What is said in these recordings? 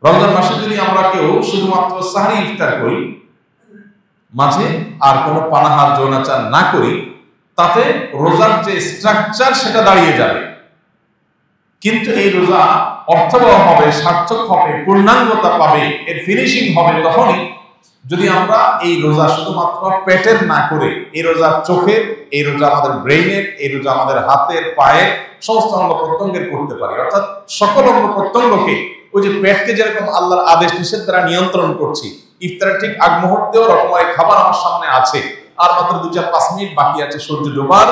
রমজান মাসে যদি আমরা কেউ শুধুমাত্র সাহরি ইফতার করি, মাঝে আর কোনো পানাহার যৌনাচার না করি, তাতে রোজার যে স্ট্রাকচার সেটা দাঁড়িয়ে যাবে। কিন্তু এই রোজা অর্থবহ হবে, সার্থক হবে, পূর্ণাঙ্গতা পাবে, এর ফিনিশিং হবে তখনই যদি আমরা এই রোজা শুধুমাত্র পেটের না করে, এই রোজা চোখের, এই রোজা আমাদের ব্রেইনের, এই রোজা আমাদের হাতের, পায়ের, সমস্ত অঙ্গ প্রত্যঙ্গের করতে পারি। অর্থাৎ সকল অঙ্গ প্রত্যঙ্গকে, ওই যে পেটকে যেরকম আল্লাহর আদেশ নিষেধ দ্বারা নিয়ন্ত্রণ করছি, ইফতারের ঠিক আগ মুহূর্তেও রকমারি খাবার আমার সামনে আছে, আর মাত্র 2-5 মিনিট বাকি আছে সূর্য ডোবার,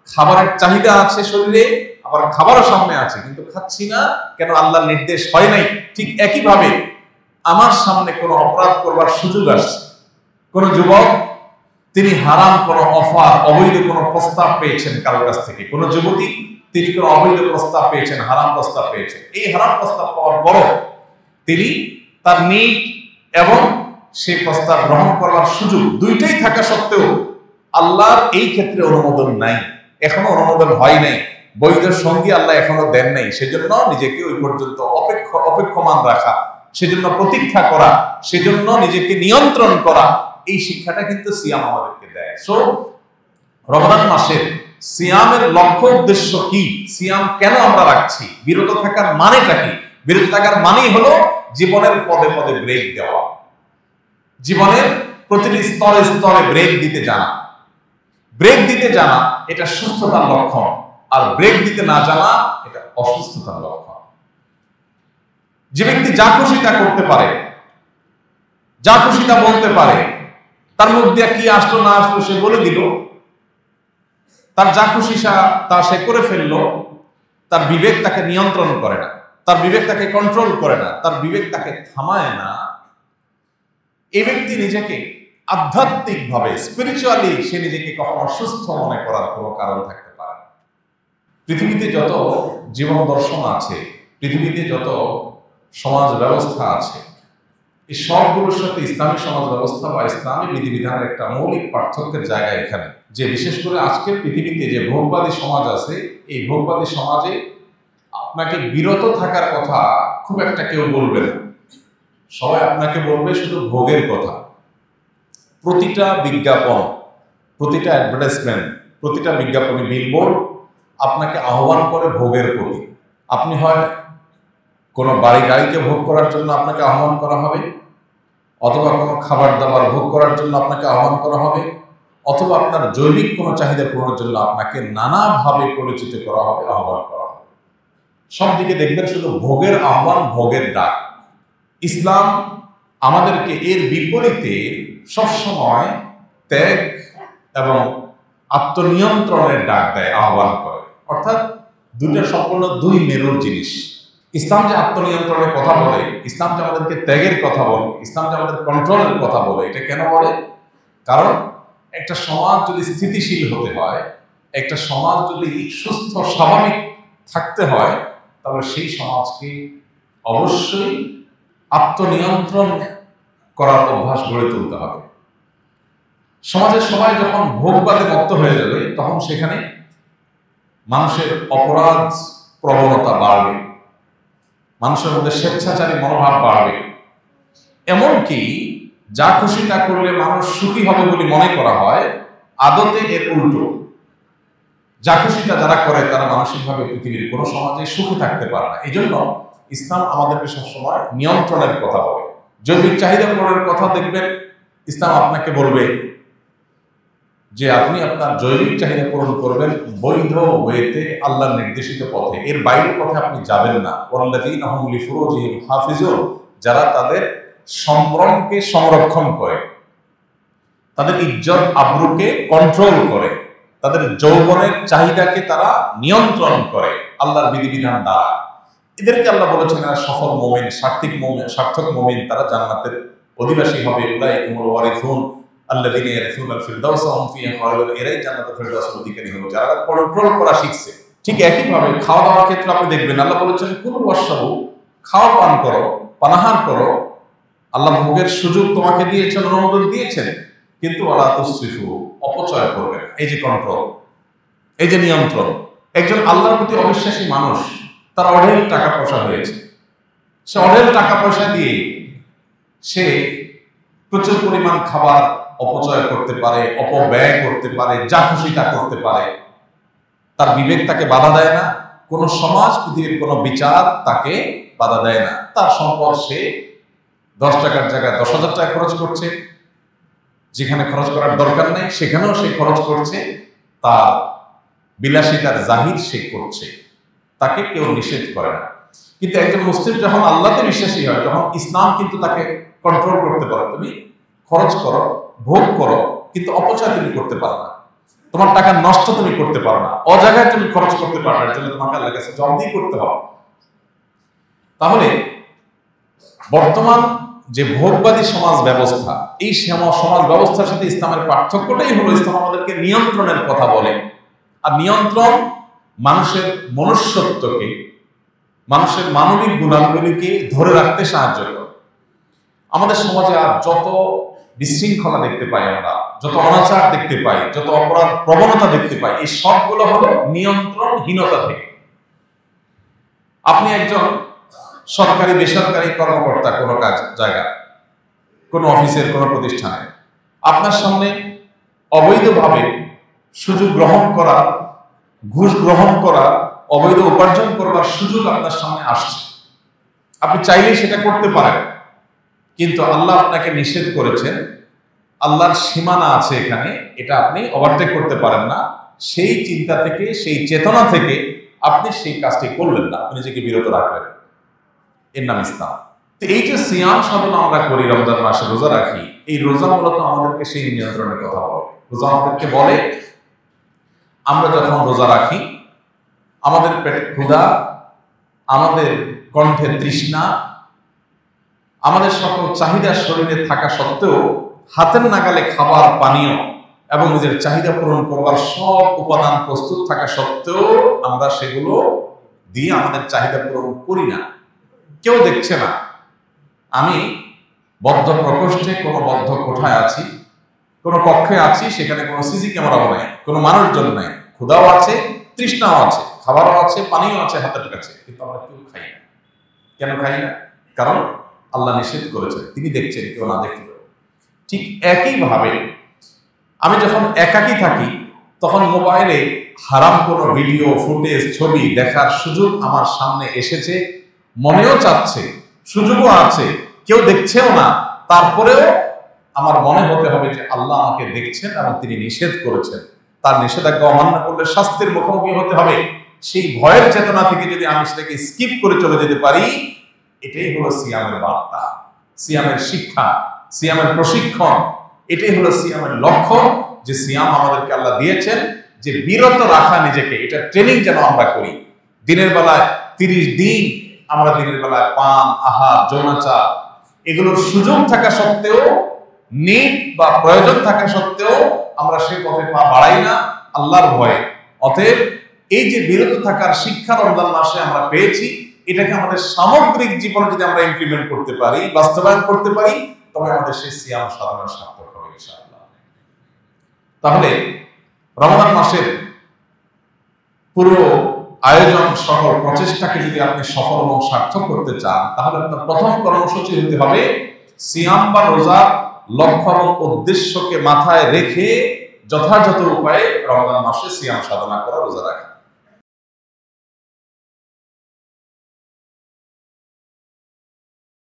খাবারের চাহিদা আছে শরীরে, আবার খাবারও সামনে আছে, কিন্তু খাচ্ছি না কেন? আল্লাহর নির্দেশ হয় নাই। ঠিক একইভাবে আমার সামনে কোনো অপরাধ করবার সুযোগ আসছে, কোন যুবক তিনি হারাম কোনো অফার, অবৈধ কোনো প্রস্তাব পেয়েছেন কারোর কাছ থেকে, কোন যুবতী তিনি কোনো অবৈধ প্রস্তাব পেয়েছেন, হারাম প্রস্তাব পেয়েছেন। এই হারাম প্রস্তাব পাওয়ার পরও তিনি তার নিড এবং সেই প্রস্তাব গ্রহণ করার সুযোগ দুইটাই থাকা সত্ত্বেও আল্লাহর এই ক্ষেত্রে অনুমোদন নাই, এখনো অনুমোদন হয় নাই, বৈধ সঙ্গী আল্লাহ এখনো দেন নাই। সেজন্য নিজেকে ওই পর্যন্ত অপেক্ষমান রাখা, সেজন্য প্রতীক্ষা করা, সেজন্য নিজেকে নিয়ন্ত্রণ করা, এই শিক্ষাটা কিন্তু সিয়াম আমাদেরকে দেয়। সো রমজান মাসের সিয়ামের লক্ষ্য উদ্দেশ্য কি? সিয়াম কেন আমরা রাখছি? বিরত থাকার মানেটা কি? বিরত থাকার মানেই হলো জীবনের পদে পদে ব্রেক দেওয়া, জীবনের প্রতিটি স্তরে স্তরে ব্রেক দিতে জানা। ব্রেক দিতে জানা এটা সুস্থতার লক্ষণ, আর ব্রেক দিতে না জানা এটা অসুস্থতার লক্ষণ। যে ব্যক্তি যা খুশি তা করতে পারে, যা খুশি তা বলতে পারে, তার মুখ দিয়ে কি আসলো না আসলো সে বলে দিল, তার যা খুশি তা সে করে ফেললো, তার বিবেক তাকে নিয়ন্ত্রণ করে না, তার বিবেক তাকে কন্ট্রোল করে না, তার বিবেক তাকে থামায় না, এই ব্যক্তি নিজেকে আধ্যাত্মিকভাবে, স্পিরিচুয়ালি সে নিজেকে কখনো সুস্থ মনে করার কোনো কারণ থাকতে পারে না। পৃথিবীতে যত জীবন দর্শন আছে, পৃথিবীতে যত সমাজ ব্যবস্থা আছে, এই সবগুলোর সাথে ইসলামী সমাজ ব্যবস্থা বা ইসলামী বিধিবিধানের একটা মৌলিক পার্থক্যের জায়গা এখানে, যে বিশেষ করে আজকের পৃথিবীতে যে ভোগবাদী সমাজ আছে, এই ভোগবাদী সমাজে আপনাকে বিরত থাকার কথা খুব একটা কেউ বলবে না, সবাই আপনাকে বলবে শুধু ভোগের কথা। প্রতিটা বিজ্ঞাপন, প্রতিটা অ্যাডভার্টাইজমেন্ট, প্রতিটা বিজ্ঞাপনী বিলবোর্ড আপনাকে আহ্বান করে ভোগের প্রতি। আপনি হয় কোনো গাড়িকে ভোগ করার জন্য আপনাকে আহ্বান করা হবে, অথবা কোনো খাবার দাবার ভোগ করার জন্য আপনাকে আহ্বান করা হবে, অথবা আপনার জৈবিক কোনো চাহিদা পূরণের জন্য আপনাকে নানাভাবে পরিচিত করা হবে, আহ্বান করা হবে। সব দিকে দেখবেন শুধু ভোগের আহ্বান, ভোগের ডাক। ইসলাম আমাদেরকে এর বিপরীতে সবসময় ত্যাগ এবং আত্মনিয়ন্ত্রণের ডাক দেয়, আহ্বান করে। অর্থাৎ দুইটা সম্পূর্ণ দুই মেরুর জিনিস। ইসলাম যে আত্মনিয়ন্ত্রণের কথা বলে, ইসলাম যে আমাদেরকে ত্যাগের কথা বলে, ইসলাম যে আমাদের কন্ট্রোলের কথা বলে, এটা কেন বলে? কারণ একটা সমাজ যদি স্থিতিশীল হতে হয়, একটা সমাজ যদি সুস্থ স্বাভাবিক থাকতে হয়, তাহলে সেই সমাজকে অবশ্যই আত্মনিয়ন্ত্রণ করার অভ্যাস গড়ে তুলতে হবে। সমাজের সবাই যখন ভোগবাদে মত্ত হয়ে যাবে, তখন সেখানে মানুষের অপরাধ প্রবণতা বাড়বে, মানুষের মধ্যে স্বেচ্ছাচারী মনোভাব বাড়বে। এমনকি যা খুশি তা করলে মানুষ সুখী হবে বলে মনে করা হয়, আদতে এর উল্টো। যা খুশি তা যারা করে তারা মানসিকভাবে পৃথিবীর কোনো সমাজে সুখী থাকতে পারে না। এই জন্য ইসলাম আমাদেরকে সবসময় নিয়ন্ত্রণের কথা বলে। জৈবিক চাহিদা পূরণের কথা দেখবেন, ইসলাম আপনাকে বলবে যে আপনি আপনার জৈবিক চাহিদা পূরণ করবেন বৈধ ওয়েতে, আল্লাহর নির্দেশিত পথে, এর বাইরের পথে আপনি যাবেন না। ওয়াল্লাযীনা হুম লিফুরুজিহিম হাফিজুন, যারা তাদের সম্ভ্রমকে সংরক্ষণ করে, তাদের ইজ্জত আবরুকে কন্ট্রোল করে, তাদের যৌবনের চাহিদাকে তারা নিয়ন্ত্রণ করে আল্লাহর বিধিবিধান দ্বারা, এদেরকে আল্লাহ বলেছেন এরা সফল মুমিন, সার্থক মুমিন, তারা জান্নাতের অধিবাসী হবে। উলাইকুমুল ওয়ারিসুন আল্লাযীনা ইয়ারিসুনাল ফিরদাউসা হুম ফিহা খালিদুন, এরাই জান্নাতুল ফিরদাউসের অধিকারী হবে যারা কন্ট্রোল করা শিখছে। ঠিক একইভাবে খাওয়া দাওয়ার ক্ষেত্রে আপনি দেখবেন আল্লাহ বলেছেন কুলু ওয়াশরাবু, খাও পান করো, পানাহার করো। আল্লাহ ভোগের সুযোগ তোমাকে দিয়েছেন, অনুমোদন দিয়েছেন, কিন্তু ওয়ালা তুসরিফু, অপচয় করবে না। এই যে কন্ট্রোল, এই যে নিয়ন্ত্রণ। একজন আল্লাহর প্রতি অবিশ্বাসী মানুষ, তার অঢেল টাকা পয়সা হয়েছে, সে অঢেল টাকা পয়সা দিয়ে সে প্রচুর পরিমাণ খাবার অপচয় করতে পারে, অপব্যয় করতে পারে, যা খুশি তা করতে পারে। তার বিবেক তাকে বাধা দেয় না, কোন সমাজ, পৃথিবীর কোন বিচার তাকে বাধা দেয় না। তার সম্পদ সে 10 টাকার জায়গায় 10,000 টাকা খরচ করছে, যেখানে খরচ করার দরকার নেই সেখানেও সে খরচ করছে, তার বিলাসিতার জাহির সে করছে, তাকে কেউ নিষেধ করে না। কিন্তু একজন মুসলিম যখন আল্লাহতে বিশ্বাসী হয়, তখন ইসলাম কিন্তু তাকে কন্ট্রোল করতে পারে। তুমি খরচ করো, ভোগ করো, কিন্তু অপচয় তুমি করতে পারো না, তোমার টাকা নষ্ট তুমি করতে পারো না, অজায়গায় তুমি খরচ করতে পারো না, এর জন্য তোমাকে আল্লাহর কাছে জবাবদিহি করতে হবে। তাহলে বর্তমান যে ভোগবাদী সমাজ ব্যবস্থা, এই সমাজ ব্যবস্থার সাথে ইসলামের পার্থক্যটাই হলো ইসলাম আমাদেরকে নিয়ন্ত্রণের কথা বলে। আর নিয়ন্ত্রণ মানুষের মনুষ্যত্বকে, মানুষের মানবিক গুণাবলীকে ধরে রাখতে সাহায্য করে। আমাদের সমাজে আর যত বিশৃঙ্খলা দেখতে পাই আমরা, যত অনাচার দেখতে পাই, যত অপরাধ প্রবণতা দেখতে পাই, এই সবগুলো হলো নিয়ন্ত্রণহীনতা থেকে। আপনি একজন সরকারি বেসরকারি কর্মকর্তা, কোনো কাজ জায়গা, কোনো অফিসের কোনো প্রতিষ্ঠানে, আপনার সামনে অবৈধভাবে সুযোগ গ্রহণ করা, ঘুষ গ্রহণ করা, অবৈধ উপার্জন করবার সুযোগ আপনার সামনে আসছে। আপনি চাইলেই সেটা করতে পারেন, কিন্তু আল্লাহ আপনাকে নিষেধ করেছেন, আল্লাহর সীমানা আছে এখানে, এটা আপনি ওভারটেক করতে পারেন না। সেই চিন্তা থেকে, সেই চেতনা থেকে আপনি সেই কাজটি করলেন না, আপনি নিজেকে বিরত রাখলেন। এর নাম ইসলাম। তো এই যে সিয়াম সাধনা আমরা করি, রমজান মাসে রোজা রাখি, এই রোজা মূলত আমাদেরকে সেই নিয়ন্ত্রণের কথা বলে। রোজা আমাদেরকে বলে আমরা যখন রোজা রাখি, আমাদের পেটে ক্ষুধা, আমাদের কণ্ঠে তৃষ্ণা, আমাদের সকল চাহিদা শরীরে থাকা সত্ত্বেও হাতের নাগালে খাবার, পানীয় এবং নিজের চাহিদা পূরণ করবার সব উপাদান প্রস্তুত থাকা সত্ত্বেও আমরা সেগুলো দিয়ে আমাদের চাহিদা পূরণ করি না। কেউ দেখছে না, আমি বদ্ধ প্রকোষ্ঠে, কোনো বদ্ধ কোঠায় আছি, কোনো কক্ষে আছি, সেখানে কোনো সিসি ক্যামেরাও নাই, কোনো মানুষজন নাই, ক্ষুধাও আছে, তৃষ্ণাও আছে, খাবারও আছে, পানিও আছে হাতের কাছে, কিন্তু আমরা কেউ খাই না। কেন খাই না? কারণ আল্লাহ নিষেধ করেছেন, তিনি দেখছেন, কেউ না দেখলেও। ঠিক একইভাবে আমি যখন একাকী থাকি, তখন মোবাইলে হারাম কোনো ভিডিও, ফুটেজ, ছবি দেখার সুযোগ আমার সামনে এসেছে, মনেও চাচ্ছে, সুযোগও আছে, কেউ দেখছেও না, তারপরেও আমার মনে হতে হবে যে আল্লাহ আমাকে দেখছেন এবং তিনি নিষেধ করেছেন, তার নিষেধাজ্ঞা অমান্য করলে শাস্তির মুখোমুখি হতে হবে। সেই ভয়ের চেতনা থেকে যদি আমি সেটাকে স্কিপ করে চলে যেতে পারি, এটাই হলো সিয়ামের বার্তা, সিয়ামের শিক্ষা, সিয়ামের প্রশিক্ষণ। এটাই হলো সিয়ামের লক্ষ্য, যে সিয়াম আমাদেরকে আল্লাহ দিয়েছেন যে বিরত রাখা নিজেকে, এটা ট্রেনিং যেন আমরা করি। দিনের বেলায় 30 দিন আমরা দিনের বেলায় পান, আহার, যৌনাচার এগুলোর সুযোগ থাকা সত্ত্বেও, নিড বা প্রয়োজন থাকা সত্ত্বেও আমরা সে পথে পা বাড়াই না আল্লাহর ভয়ে। অতএব এই যে বিরত থাকার শিক্ষা রমজান মাসে আমরা পেয়েছি, এটাকে আমাদের সামগ্রিক জীবনে যদি আমরা ইমপ্লিমেন্ট করতে পারি, বাস্তবায়ন করতে পারি, তবে আমাদের সেই সিয়াম সাধনা সার্থক হবে ইনশাআল্লাহ। তাহলে রমজান মাসের পুরো আয়োজন, সকল প্রচেষ্টাকে যদি আপনি সফল এবং সার্থক করতে চান, তাহলে আপনার প্রথম কর্মসূচি হতে হবে সিয়াম বা রোজার লক্ষ্য এবং উদ্দেশ্যকে মাথায় রেখে যথাযথ উপায়ে রমজান মাসে সিয়াম সাধনা করা, রোজা রাখা।